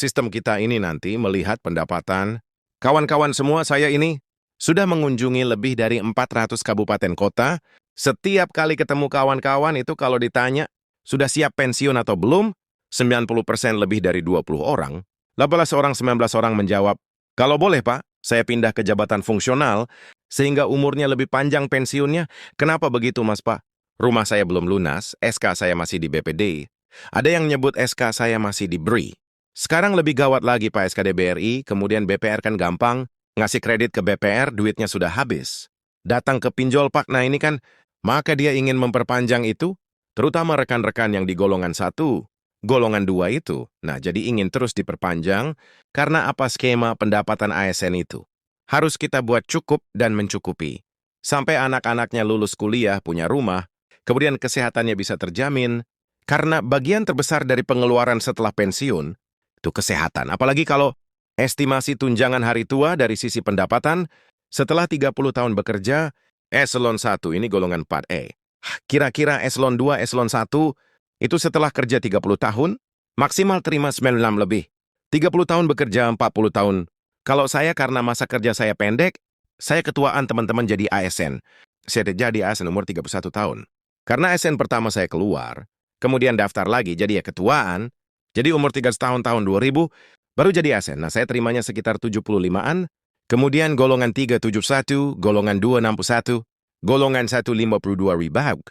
Sistem kita ini nanti melihat pendapatan. Kawan-kawan semua saya ini sudah mengunjungi lebih dari 400 kabupaten kota. Setiap kali ketemu kawan-kawan itu kalau ditanya, sudah siap pensiun atau belum? 90% lebih dari 20 orang. 18 orang, 19 orang menjawab, kalau boleh Pak, saya pindah ke jabatan fungsional, sehingga umurnya lebih panjang pensiunnya. Kenapa begitu Mas Pak? Rumah saya belum lunas, SK saya masih di BPD. Ada yang nyebut SK saya masih di BRI. Sekarang lebih gawat lagi Pak SKD BRI, kemudian BPR kan gampang, ngasih kredit ke BPR, duitnya sudah habis. Datang ke pinjol Pak, nah ini kan, maka dia ingin memperpanjang itu, terutama rekan-rekan yang di golongan 1, golongan 2 itu. Nah, jadi ingin terus diperpanjang, karena apa skema pendapatan ASN itu? Harus kita buat cukup dan mencukupi. Sampai anak-anaknya lulus kuliah, punya rumah, kemudian kesehatannya bisa terjamin, karena bagian terbesar dari pengeluaran setelah pensiun, itu kesehatan. Apalagi kalau estimasi tunjangan hari tua dari sisi pendapatan, setelah 30 tahun bekerja, eselon 1 ini golongan 4E. Kira-kira eselon 2, eselon 1, itu setelah kerja 30 tahun, maksimal terima 96 lebih. 30 tahun bekerja 40 tahun. Kalau saya karena masa kerja saya pendek, saya ketuaan teman-teman jadi ASN. Saya jadi ASN umur 31 tahun. Karena ASN pertama saya keluar, kemudian daftar lagi jadi ya ketuaan, jadi umur 3 tahun 2000, baru jadi ASN. Nah, saya terimanya sekitar 75-an, kemudian golongan 371, golongan 261, golongan 152 rebag.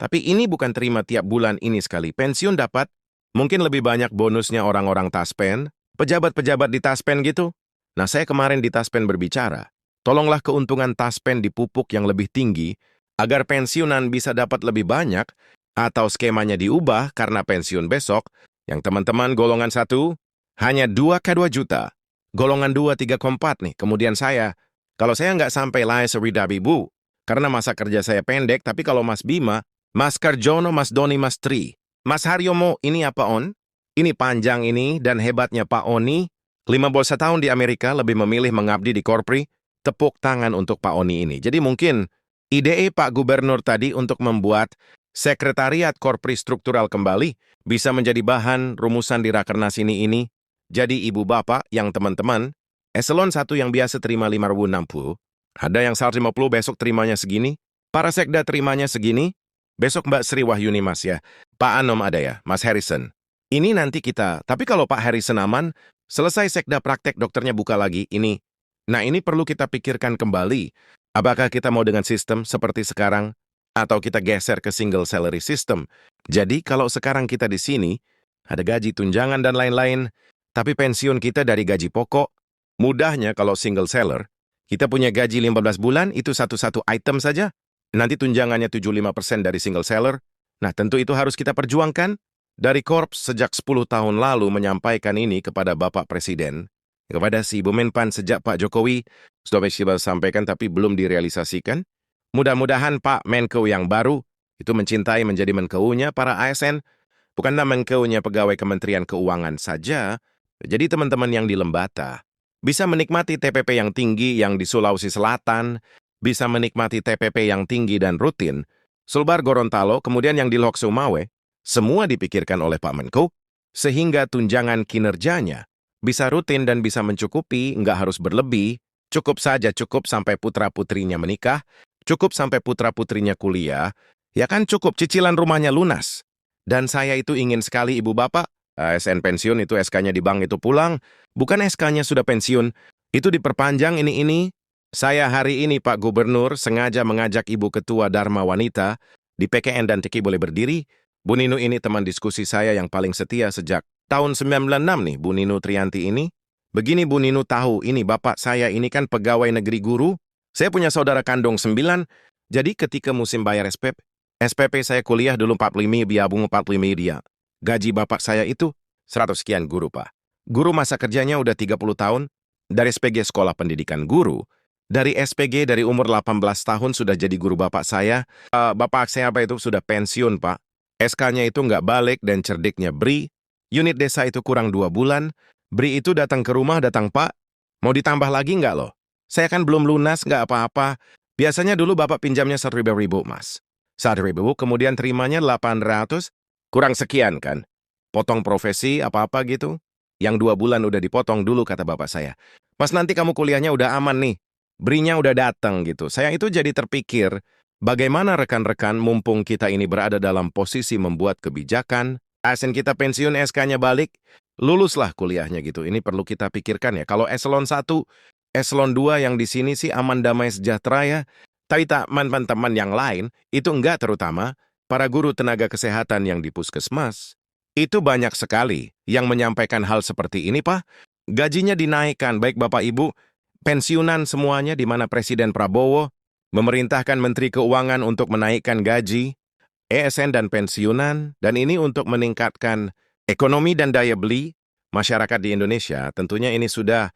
Tapi ini bukan terima tiap bulan ini sekali. Pensiun dapat, mungkin lebih banyak bonusnya orang-orang Taspen, pejabat-pejabat di Taspen gitu. Nah, saya kemarin di Taspen berbicara, tolonglah keuntungan Taspen dipupuk yang lebih tinggi, agar pensiunan bisa dapat lebih banyak, atau skemanya diubah karena pensiun besok, yang teman-teman golongan 1, hanya 2K2 juta. Golongan 2, 3,4 nih. Kemudian saya, kalau saya nggak sampai lahir seridab ibu, karena masa kerja saya pendek, tapi kalau Mas Bima, Mas Karjono, Mas Doni, Mas Tri, Mas Haryomo, ini apa on? Ini panjang ini dan hebatnya Pak Oni, 15 tahun di Amerika lebih memilih mengabdi di Korpri, tepuk tangan untuk Pak Oni ini. Jadi mungkin ide Pak Gubernur tadi untuk membuat sekretariat Korpri struktural kembali bisa menjadi bahan rumusan di Rakernas ini. Jadi ibu bapak yang teman-teman, eselon 1 yang biasa terima 5.060, ada yang 150 besok terimanya segini, para sekda terimanya segini, besok Mbak Sri Wahyuni Mas ya. Pak Anom ada ya, Mas Harrison. Ini nanti kita, tapi kalau Pak Harrison aman, selesai sekda praktek dokternya buka lagi, ini. Nah ini perlu kita pikirkan kembali. Apakah kita mau dengan sistem seperti sekarang, atau kita geser ke single salary system. Jadi kalau sekarang kita di sini, ada gaji tunjangan dan lain-lain, tapi pensiun kita dari gaji pokok. Mudahnya kalau single seller, kita punya gaji 15 bulan, itu satu-satu item saja. Nanti tunjangannya 75% dari single seller. Nah, tentu itu harus kita perjuangkan. Dari Korps sejak 10 tahun lalu menyampaikan ini kepada Bapak Presiden, kepada si Ibu Menpan sejak Pak Jokowi, sudah sampaikan tapi belum direalisasikan. Mudah-mudahan Pak Menko yang baru itu mencintai menjadi Menko-nya para ASN, bukanlah Menko-nya pegawai Kementerian Keuangan saja. Jadi teman-teman yang di Lembata bisa menikmati TPP yang tinggi yang di Sulawesi Selatan, bisa menikmati TPP yang tinggi dan rutin, Sulbar Gorontalo, kemudian yang di Lok Sumawe, semua dipikirkan oleh Pak Menko, sehingga tunjangan kinerjanya bisa rutin dan bisa mencukupi, nggak harus berlebih, cukup saja cukup sampai putra-putrinya menikah, cukup sampai putra-putrinya kuliah, ya kan cukup cicilan rumahnya lunas. Dan saya itu ingin sekali ibu bapak, ASN pensiun itu SK-nya di bank itu pulang, bukan SK-nya sudah pensiun, itu diperpanjang ini. Saya hari ini Pak Gubernur sengaja mengajak Ibu Ketua Dharma Wanita di PKN dan TKI boleh berdiri. Bu Ninu ini teman diskusi saya yang paling setia sejak tahun 96 nih, Bu Ninu Trianti ini. Begini Bu Ninu tahu, ini bapak saya ini kan pegawai negeri guru. Saya punya saudara kandung 9, jadi ketika musim bayar SPP saya kuliah dulu 45 biaya bunga 45 dia. Gaji bapak saya itu 100 sekian guru Pak. Guru masa kerjanya udah 30 tahun, dari SPG Sekolah Pendidikan Guru, dari SPG dari umur 18 tahun sudah jadi guru bapak saya. Bapak saya apa itu sudah pensiun Pak. SK-nya itu nggak balik dan cerdiknya BRI. Unit desa itu kurang 2 bulan. BRI itu datang ke rumah, datang Pak. Mau ditambah lagi nggak loh? Saya kan belum lunas, nggak apa-apa. Biasanya dulu bapak pinjamnya 1.000 Mas. 1.000 kemudian terimanya 800, kurang sekian kan. Potong profesi apa-apa gitu. Yang 2 bulan udah dipotong dulu, kata bapak saya. Pas nanti kamu kuliahnya udah aman nih, brinya udah datang gitu. Saya itu jadi terpikir, bagaimana rekan-rekan mumpung kita ini berada dalam posisi membuat kebijakan, ASN kita pensiun, SK-nya balik, luluslah kuliahnya gitu. Ini perlu kita pikirkan ya. Kalau eselon 1, eselon 2 yang di sini sih aman damai sejahtera ya. Tapi teman-teman yang lain, itu enggak, terutama para guru tenaga kesehatan yang di puskesmas. Itu banyak sekali yang menyampaikan hal seperti ini, Pak. Gajinya dinaikkan, baik Bapak Ibu, pensiunan semuanya, di mana Presiden Prabowo memerintahkan Menteri Keuangan untuk menaikkan gaji, ESN dan pensiunan, dan ini untuk meningkatkan ekonomi dan daya beli masyarakat di Indonesia. Tentunya ini sudah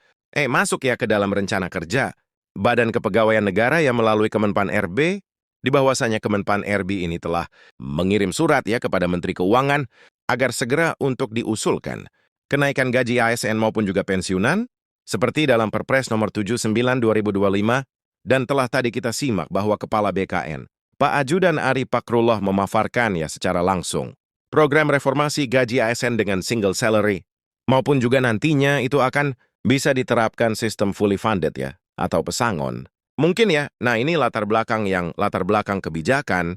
masuk ya ke dalam rencana kerja Badan Kepegawaian Negara yang melalui Kemenpan RB, di bahwasanya Kemenpan RB ini telah mengirim surat ya kepada Menteri Keuangan agar segera untuk diusulkan kenaikan gaji ASN maupun juga pensiunan, seperti dalam Perpres nomor 79/2025, dan telah tadi kita simak bahwa Kepala BKN, Pak Ajudan Ari Pakrullah, memaparkan ya secara langsung program reformasi gaji ASN dengan single salary, maupun juga nantinya itu akan bisa diterapkan sistem fully funded ya, atau pesangon. Mungkin ya, nah ini latar belakang kebijakan,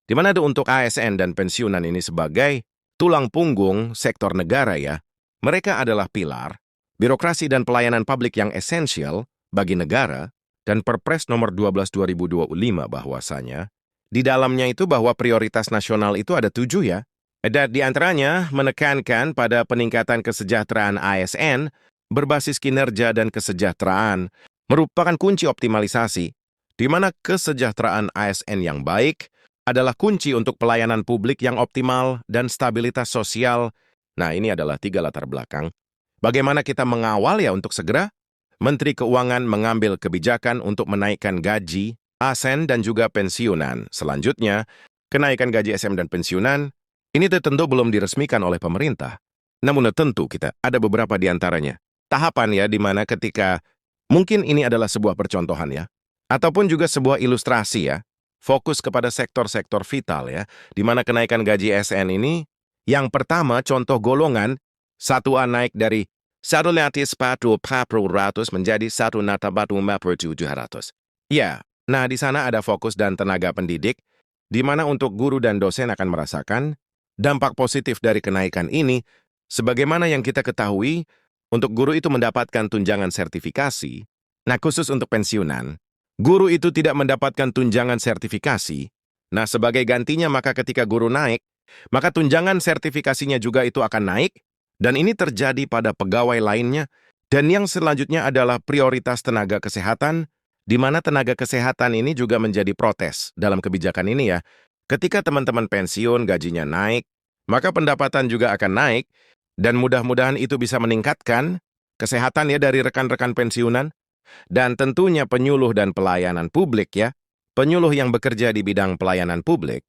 di mana ada untuk ASN dan pensiunan ini sebagai tulang punggung sektor negara ya. Mereka adalah pilar, birokrasi dan pelayanan publik yang esensial bagi negara, dan Perpres nomor 12/2025 bahwasanya, di dalamnya itu bahwa prioritas nasional itu ada 7 ya. Dan di antaranya menekankan pada peningkatan kesejahteraan ASN berbasis kinerja dan kesejahteraan, merupakan kunci optimalisasi, di mana kesejahteraan ASN yang baik adalah kunci untuk pelayanan publik yang optimal dan stabilitas sosial. Nah, ini adalah 3 latar belakang. Bagaimana kita mengawal ya untuk segera Menteri Keuangan mengambil kebijakan untuk menaikkan gaji, ASN, dan juga pensiunan. Selanjutnya, kenaikan gaji SM dan pensiunan, ini tentu belum diresmikan oleh pemerintah. Namun tentu kita ada beberapa di antaranya. Tahapan ya, di mana ketika mungkin ini adalah sebuah percontohan ya, ataupun juga sebuah ilustrasi ya, fokus kepada sektor-sektor vital ya, di mana kenaikan gaji SN ini, yang pertama contoh golongan, 1A naik dari 140% menjadi 1,47%. Ya, nah di sana ada fokus dan tenaga pendidik, di mana untuk guru dan dosen akan merasakan dampak positif dari kenaikan ini, sebagaimana yang kita ketahui, untuk guru itu mendapatkan tunjangan sertifikasi. Nah, khusus untuk pensiunan, guru itu tidak mendapatkan tunjangan sertifikasi. Nah, sebagai gantinya maka ketika guru naik, maka tunjangan sertifikasinya juga itu akan naik, dan ini terjadi pada pegawai lainnya. Dan yang selanjutnya adalah prioritas tenaga kesehatan, di mana tenaga kesehatan ini juga menjadi protes dalam kebijakan ini ya. Ketika teman-teman pensiun, gajinya naik, maka pendapatan juga akan naik, dan mudah-mudahan itu bisa meningkatkan kesehatan ya dari rekan-rekan pensiunan, dan tentunya penyuluh dan pelayanan publik ya, penyuluh yang bekerja di bidang pelayanan publik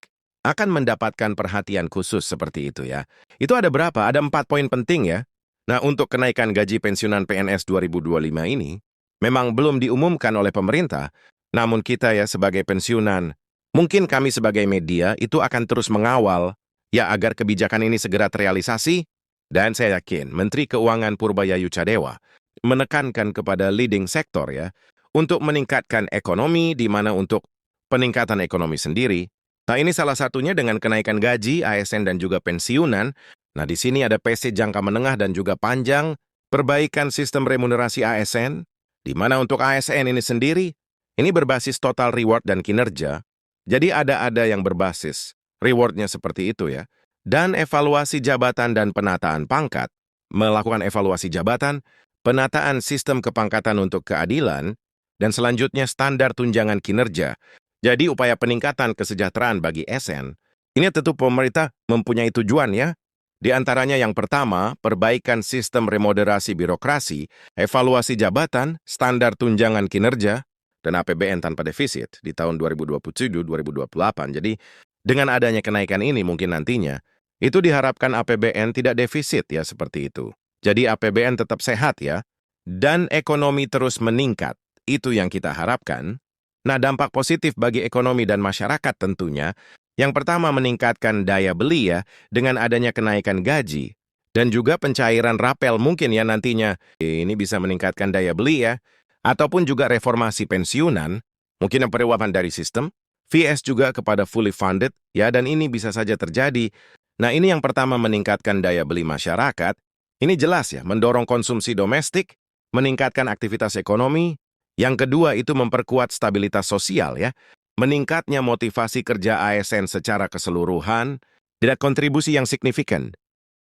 akan mendapatkan perhatian khusus seperti itu ya. Itu ada berapa? Ada 4 poin penting ya. Nah, untuk kenaikan gaji pensiunan PNS 2025 ini, memang belum diumumkan oleh pemerintah, namun kita ya sebagai pensiunan, mungkin kami sebagai media itu akan terus mengawal ya agar kebijakan ini segera terrealisasi. Dan saya yakin Menteri Keuangan Purbayayu Cadewa menekankan kepada leading sektor ya, untuk meningkatkan ekonomi, di mana untuk peningkatan ekonomi sendiri. Nah, ini salah satunya dengan kenaikan gaji, ASN, dan juga pensiunan. Nah, di sini ada PC jangka menengah dan juga panjang, perbaikan sistem remunerasi ASN, di mana untuk ASN ini sendiri, ini berbasis total reward dan kinerja. Jadi ada yang berbasis rewardnya seperti itu ya. Dan evaluasi jabatan dan penataan pangkat, melakukan evaluasi jabatan, penataan sistem kepangkatan untuk keadilan, dan selanjutnya standar tunjangan kinerja. Jadi upaya peningkatan kesejahteraan bagi SN, ini tentu pemerintah mempunyai tujuan ya. Di antaranya yang pertama, perbaikan sistem remoderasi birokrasi, evaluasi jabatan, standar tunjangan kinerja, dan APBN tanpa defisit di tahun 2027-2028. Jadi dengan adanya kenaikan ini mungkin nantinya, itu diharapkan APBN tidak defisit ya seperti itu. Jadi APBN tetap sehat ya, dan ekonomi terus meningkat. Itu yang kita harapkan. Nah, dampak positif bagi ekonomi dan masyarakat tentunya, yang pertama meningkatkan daya beli ya, dengan adanya kenaikan gaji, Dan juga pencairan rapel mungkin ya nantinya. Ini bisa meningkatkan daya beli ya. Ataupun juga reformasi pensiunan, mungkin yang perubahan dari sistem. VS juga kepada fully funded, ya, dan ini bisa saja terjadi. Nah, ini yang pertama meningkatkan daya beli masyarakat. Ini jelas ya, mendorong konsumsi domestik, meningkatkan aktivitas ekonomi. Yang kedua itu memperkuat stabilitas sosial ya. Meningkatnya motivasi kerja ASN secara keseluruhan, tidak kontribusi yang signifikan